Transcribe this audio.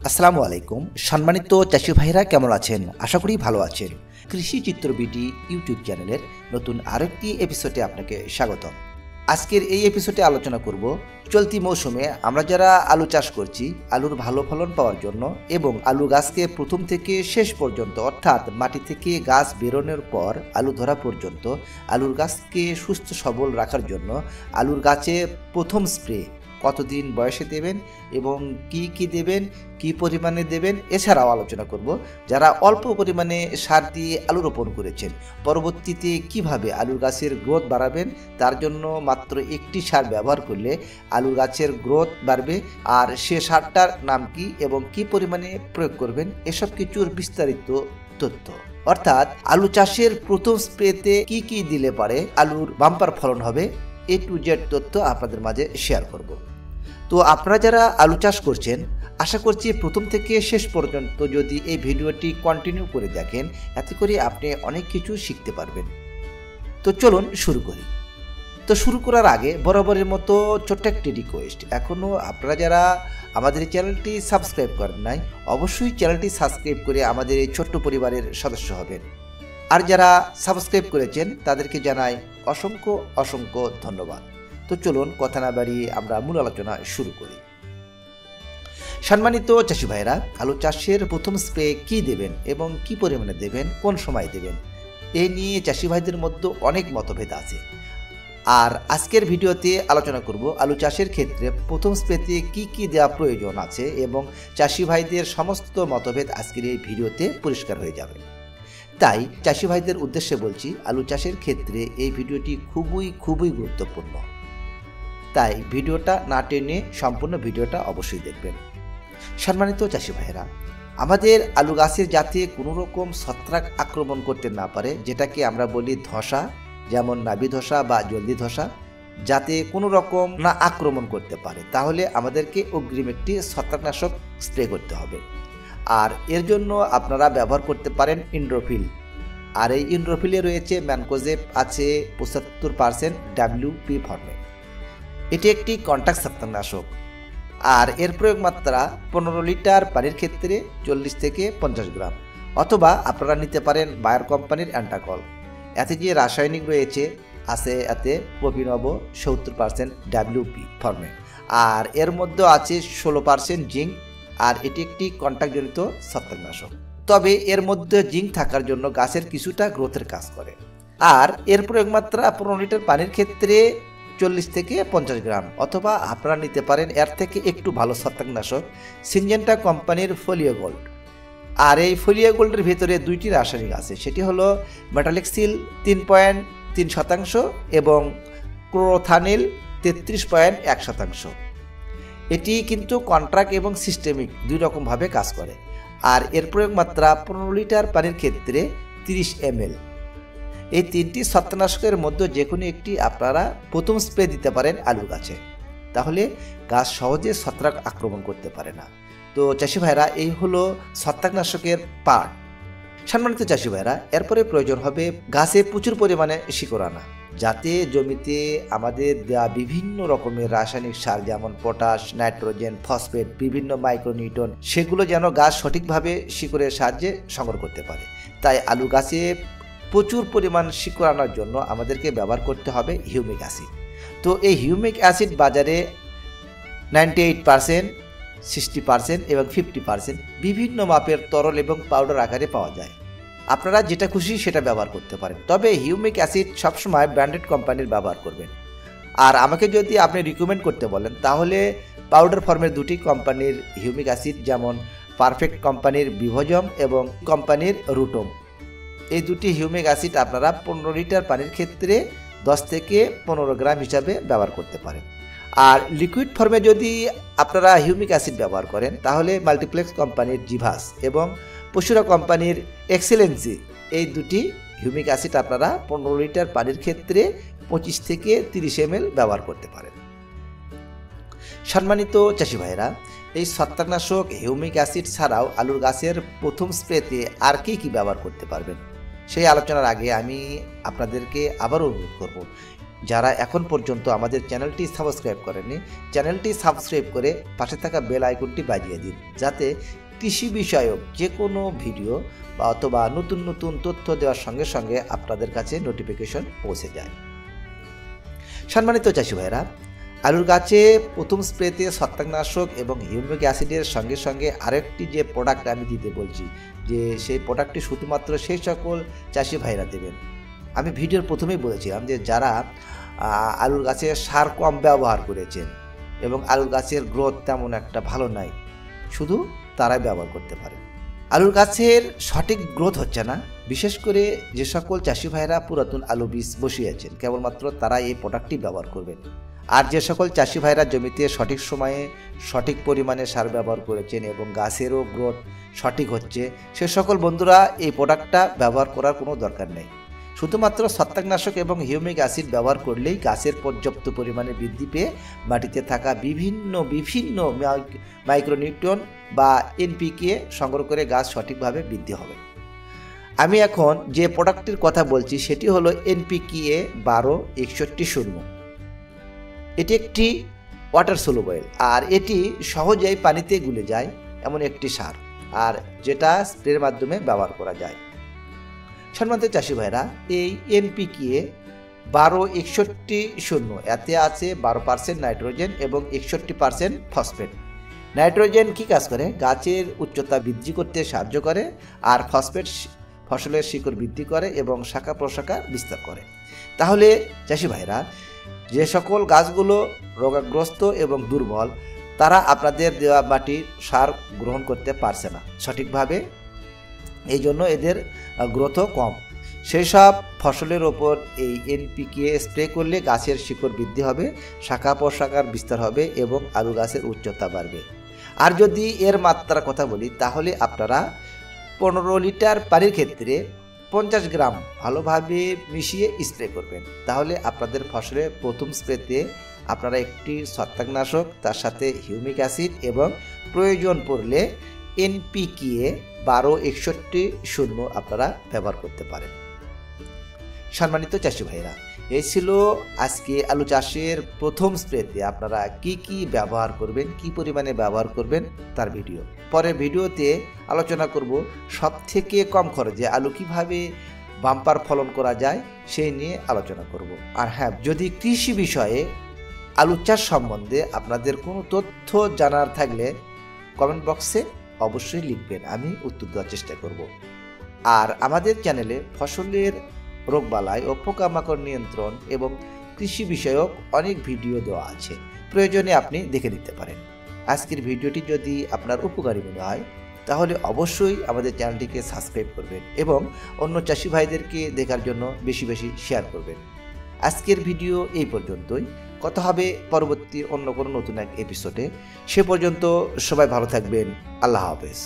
আসসালামু আলাইকুম। সম্মানিত চাষি ভাইরা কেমন আছেন? আশা করি ভালো আছেন। কৃষি চিত্র বিডি ইউটিউব চ্যানেলের নতুন আরেকটি এপিসোডে আপনাকে স্বাগতম। আজকের এই এপিসোডে আলোচনা করব চলতি মৌসুমে আমরা যারা আলু চাষ করছি আলুর ভালো ফলন পাওয়ার জন্য এবং আলু গাছকে প্রথম থেকে শেষ পর্যন্ত অর্থাৎ মাটি থেকে গাছ বেরোনোর পর আলু ধরা পর্যন্ত আলুর গাছকে সুস্থ সবল রাখার জন্য আলুর গাছে প্রথম স্প্রে কতদিন বয়সে দেবেন এবং কি দেবেন, কি পরিমাণে দেবেন, এছাড়াও আলোচনা করব যারা অল্প পরিমাণে সার দিয়ে আলু রোপণ করেছেন পরবর্তীতে কিভাবে আলুর গাছের গ্রোথ বাড়াবেন, তার জন্য মাত্র একটি সার ব্যবহার করলে আলুর গাছের গ্রোথ বাড়বে আর সে সারটার নাম কি এবং কি পরিমাণে প্রয়োগ করবেন, এসব কিছুর বিস্তারিত তথ্য। অর্থাৎ আলু চাষের প্রথম স্প্রেতে কি দিলে পারে আলুর বাম্পার ফলন হবে, A to Z তথ্য আপনাদের মাঝে শেয়ার করব। তো আপনারা যারা আলু চাষ করছেন আশা করছি প্রথম থেকে শেষ পর্যন্ত যদি এই ভিডিওটি কন্টিনিউ করে দেখেন এতে করে আপনি অনেক কিছু শিখতে পারবেন। তো চলুন শুরু করি। তো শুরু করার আগে বরাবরের মতো ছোট্ট একটি রিকোয়েস্ট, এখনও আপনারা যারা আমাদের এই চ্যানেলটি সাবস্ক্রাইব করেন নাই অবশ্যই চ্যানেলটি সাবস্ক্রাইব করে আমাদের এই ছোট্ট পরিবারের সদস্য হবেন। আর যারা সাবস্ক্রাইব করেছেন তাদেরকে জানাই অসংখ্য ধন্যবাদ। তো চলুন কথা না বাড়িয়ে আমরা মূল আলোচনা শুরু করি। সম্মানিত চাষি ভাইরা, আলু চাষের প্রথম স্প্রে কি দেবেন এবং কি পরিমাণে দেবেন, কোন সময় দেবেন, এই নিয়ে চাষি ভাইদের মধ্যে অনেক মতভেদ আছে। আর আজকের ভিডিওতে আলোচনা করব আলু চাষের ক্ষেত্রে প্রথম স্প্রেতে কি দেওয়া প্রয়োজন আছে এবং চাষি ভাইদের সমস্ত মতভেদ আজকের এই ভিডিওতে পরিষ্কার হয়ে যাবে। তাই চাষি ভাইদের উদ্দেশ্যে বলছি আলু চাষের ক্ষেত্রে এই ভিডিওটি খুবই গুরুত্বপূর্ণ। তাই ভিডিওটা না টেনে সম্পূর্ণ ভিডিওটা অবশ্যই দেখবেন। সম্মানিত চাষি ভাইয়েরা, আমাদের আলু গাছের যাতে কোনো রকম ছত্রাক আক্রমণ করতে না পারে, যেটাকে আমরা বলি ধসা, যেমন নাভি ধসা বা জলদি ধসা, যাতে কোনো রকম না আক্রমণ করতে পারে তাহলে আমাদেরকে অগ্রিম একটি ছত্রাকনাশক স্প্রে করতে হবে। আর এর জন্য আপনারা ব্যবহার করতে পারেন ইন্ড্রোফিল। আর এই ইন্ড্রোফিলে রয়েছে ম্যানকোজেব আছে 75% WP ফর্মে। এটি একটি কন্টাক্ট ছত্রাকনাশক আর এর প্রয়োগ মাত্রা 15 লিটার পানির ক্ষেত্রে 40 থেকে 50 গ্রাম, অথবা আপনারা নিতে পারেন বায়ার কোম্পানির অ্যান্টাকল। এতে যে রাসায়নিক রয়েছে আছে এতে প্রোপিনব 70% WP ফর্মে, আর এর মধ্যে আছে 16% জিঙ্ক। আর এটি একটি কন্টাক্টজনিত ছত্রাকনাশক, তবে এর মধ্যে জিঙ্ক থাকার জন্য গাছের কিছুটা গ্রোথের কাজ করে। আর এর প্রয়োগ মাত্রা 15 লিটার পানির ক্ষেত্রে 40 থেকে 50 গ্রাম, অথবা আপনারা নিতে পারেন এর থেকে একটু ভালো ছত্রাকনাশক সিনজেন্টা কোম্পানির ফোলিও গোল্ড। আর এই ফোলিও গোল্ডের ভিতরে দুইটি রাসায়নিক আছে, সেটি হলো মেটালেক্সিল 3.3% এবং ক্লোরোথানিল 33.1%। এটি কিন্তু কন্ট্রাক্ট এবং সিস্টেমিক দুই রকমভাবে কাজ করে। আর এর প্রয়োগ মাত্রা 15 লিটার পানির ক্ষেত্রে 30 ml। এই তিনটি ছত্রাকনাশকের মধ্যে যে কোনো একটি আপনারা প্রথম স্প্রে দিতে পারেন আলু গাছে, তাহলে গাছ সহজে ছত্রাক আক্রমণ করতে পারে না। তো চাষি ভাইরা, এই হলো ছত্রাকনাশকের পার্ট। সম্মানিত চাষি ভাইরা, এরপরে প্রয়োজন হবে গাছে প্রচুর পরিমাণে শিকড় আনা, যাতে জমিতে আমাদের দেওয়া বিভিন্ন রকমের রাসায়নিক সার যেমন পটাশ, নাইট্রোজেন, ফসফেট, বিভিন্ন মাইক্রোনিউট্রন, সেগুলো যেন গাছ সঠিকভাবে শিকড়ের সাহায্যে সংগ্রহ করতে পারে। তাই আলু গাছে প্রচুর পরিমাণ শিকড় আনার জন্য আমাদেরকে ব্যবহার করতে হবে হিউমিক অ্যাসিড। তো এই হিউমিক অ্যাসিড বাজারে 98%, 60% এবং 50% বিভিন্ন মাপের তরল এবং পাউডার আকারে পাওয়া যায়। আপনারা যেটা খুশি সেটা ব্যবহার করতে পারেন, তবে হিউমিক অ্যাসিড সবসময় ব্র্যান্ডেড কোম্পানির ব্যবহার করবেন। আর আমাকে যদি আপনি রিকমেন্ড করতে বলেন তাহলে পাউডার ফর্মের দুটি কোম্পানির হিউমিক অ্যাসিড, যেমন পারফেক্ট কোম্পানির বিভজম এবং কোম্পানির রুটম, এই দুটি হিউমিক অ্যাসিড আপনারা 15 লিটার পানির ক্ষেত্রে 10 থেকে 15 গ্রাম হিসাবে ব্যবহার করতে পারেন। আর লিকুইড ফর্মে যদি আপনারা হিউমিক অ্যাসিড ব্যবহার করেন তাহলে মাল্টিপ্লেক্স কোম্পানির জিভাস এবং পশুরা কোম্পানির এক্সেলেন্সি, এই দুটি হিউমিক অ্যাসিড আপনারা 15 লিটার পানির ক্ষেত্রে 25 থেকে 30 ml ব্যবহার করতে পারেন। সম্মানিত চাষি ভাইরা, এই ছত্রাকনাশক হিউমিক অ্যাসিড ছাড়াও আলুর গাছের প্রথম স্প্রেতে আর কি ব্যবহার করতে পারবেন সেই আলোচনার আগে আমি আপনাদেরকে আবারও অনুরোধ করব, যারা এখন পর্যন্ত আমাদের চ্যানেলটি সাবস্ক্রাইব করেনি, চ্যানেলটি সাবস্ক্রাইব করে পাশে থাকা বেল আইকনটি বাজিয়ে দিন, যাতে কৃষি বিষয়ক যে কোনো ভিডিও বা অথবা নতুন নতুন তথ্য দেওয়ার সঙ্গে সঙ্গে আপনাদের কাছে নোটিফিকেশন পৌঁছে যায়। সম্মানিত চাষি ভাইরা, আলুর গাছে প্রথম স্প্রেতে ছত্রাকনাশক এবং হিউমিক অ্যাসিডের সঙ্গে সঙ্গে আরেকটি যে প্রোডাক্ট আমি দিতে বলছি, যে সেই প্রোডাক্টটি শুধুমাত্র সেই সকল চাষি ভাইরা দেবেন। আমি ভিডিওর প্রথমেই বলেছিলাম যে যারা আলুর গাছে সার কম ব্যবহার করেছেন এবং আলুর গাছের গ্রোথ তেমন একটা ভালো নাই, শুধু তারাই ব্যবহার করতে পারে। আলুর গাছের সঠিক গ্রোথ হচ্ছে না, বিশেষ করে যে সকল চাষি ভাইরা পুরাতন আলু বীজ বসিয়েছেন, কেবলমাত্র তারা এই প্রোডাক্টটি ব্যবহার করবেন। আর যে সকল চাষি ভাইরা জমিতে সঠিক সময়ে সঠিক পরিমাণে সার ব্যবহার করেছেন এবং গাছেরও গ্রোথ সঠিক হচ্ছে, সে সকল বন্ধুরা এই প্রোডাক্টটা ব্যবহার করার কোনো দরকার নেই। শুধুমাত্র ছত্রাকনাশক এবং হিউমিক অ্যাসিড ব্যবহার করলেই গাছের পর্যাপ্ত পরিমাণে বৃদ্ধি পেয়ে মাটিতে থাকা বিভিন্ন মাইক্রোনিউট্রিয়েন্ট বা এনপিকে সংগ্রহ করে গাছ সঠিকভাবে বৃদ্ধি হবে। আমি এখন যে প্রোডাক্টটির কথা বলছি সেটি হলো এনপিকে 12-61-0। এটি একটি ওয়াটার সলুবল, আর এটি সহজেই পানিতে গুলে যায় এমন একটি সার, আর যেটা স্প্রের মাধ্যমে ব্যবহার করা যায়। সম্মানিত চাষি ভাইরা, এই এনপিকে 12-61-0 এতে আছে 12% নাইট্রোজেন এবং 61% ফসফেট। নাইট্রোজেন কি কাজ করে? গাছের উচ্চতা বৃদ্ধি করতে সাহায্য করে, আর ফসফেট ফসলের শিকড় বৃদ্ধি করে এবং শাখা প্রশাখা বিস্তার করে। তাহলে চাষি ভাইরা, যে সকল গাছগুলো রোগাগ্রস্ত এবং দুর্বল, তারা আপনাদের দেওয়া মাটির সার গ্রহণ করতে পারছে না সঠিকভাবে, এই জন্য এদের গ্রোথও কম। সেই সব ফসলের ওপর এই এনপিকে স্প্রে করলে গাছের শিকড় বৃদ্ধি হবে, শাখা প্রশাখার বিস্তার হবে এবং আলু গাছের উচ্চতা বাড়বে। আর যদি এর মাত্রার কথা বলি, তাহলে আপনারা 15 লিটার পানির ক্ষেত্রে 50 গ্রাম ভালোভাবে মিশিয়ে স্প্রে করবেন। তাহলে আপনাদের ফসলের প্রথম স্প্রেতে আপনারা একটি ছত্রাকনাশক, তার সাথে হিউমিক অ্যাসিড এবং প্রয়োজন পড়লে এনপিকে 12-61-0 আপনারা ব্যবহার করতে পারেন। সম্মানিত চাষি ভাইরা, এই ছিল আজকে আলু চাষের প্রথম স্প্রেতে আপনারা কি কি ব্যবহার করবেন, কি পরিমাণে ব্যবহার করবেন তার ভিডিও। পরের ভিডিওতে আলোচনা করব সবথেকে কম খরচে আলু কিভাবে বাম্পার ফলন করা যায় সেই নিয়ে আলোচনা করব। আর হ্যাঁ, যদি কৃষি বিষয়ে আলু চাষ সম্বন্ধে আপনাদের কোনো তথ্য জানার থাকলে কমেন্ট বক্সে অবশ্যই লিখবেন, আমি উত্তর দেওয়ার চেষ্টা করব। আর আমাদের চ্যানেলে ফসলের রোগবালাই ও পোকামাকড় নিয়ন্ত্রণ এবং কৃষি বিষয়ক অনেক ভিডিও দেওয়া আছে, প্রয়োজনে আপনি দেখে নিতে পারেন। আজকের ভিডিওটি যদি আপনার উপকারী মনে হয়, তাহলে অবশ্যই আমাদের চ্যানেলটিকে সাবস্ক্রাইব করবেন এবং অন্য চাষি ভাইদেরকে দেখার জন্য বেশি বেশি শেয়ার করবেন। আজকের ভিডিও এই পর্যন্তই, কথা হবে পরবর্তী অন্য কোনো নতুন এক এপিসোডে। সে পর্যন্ত সবাই ভালো থাকবেন। আল্লাহ হাফেজ।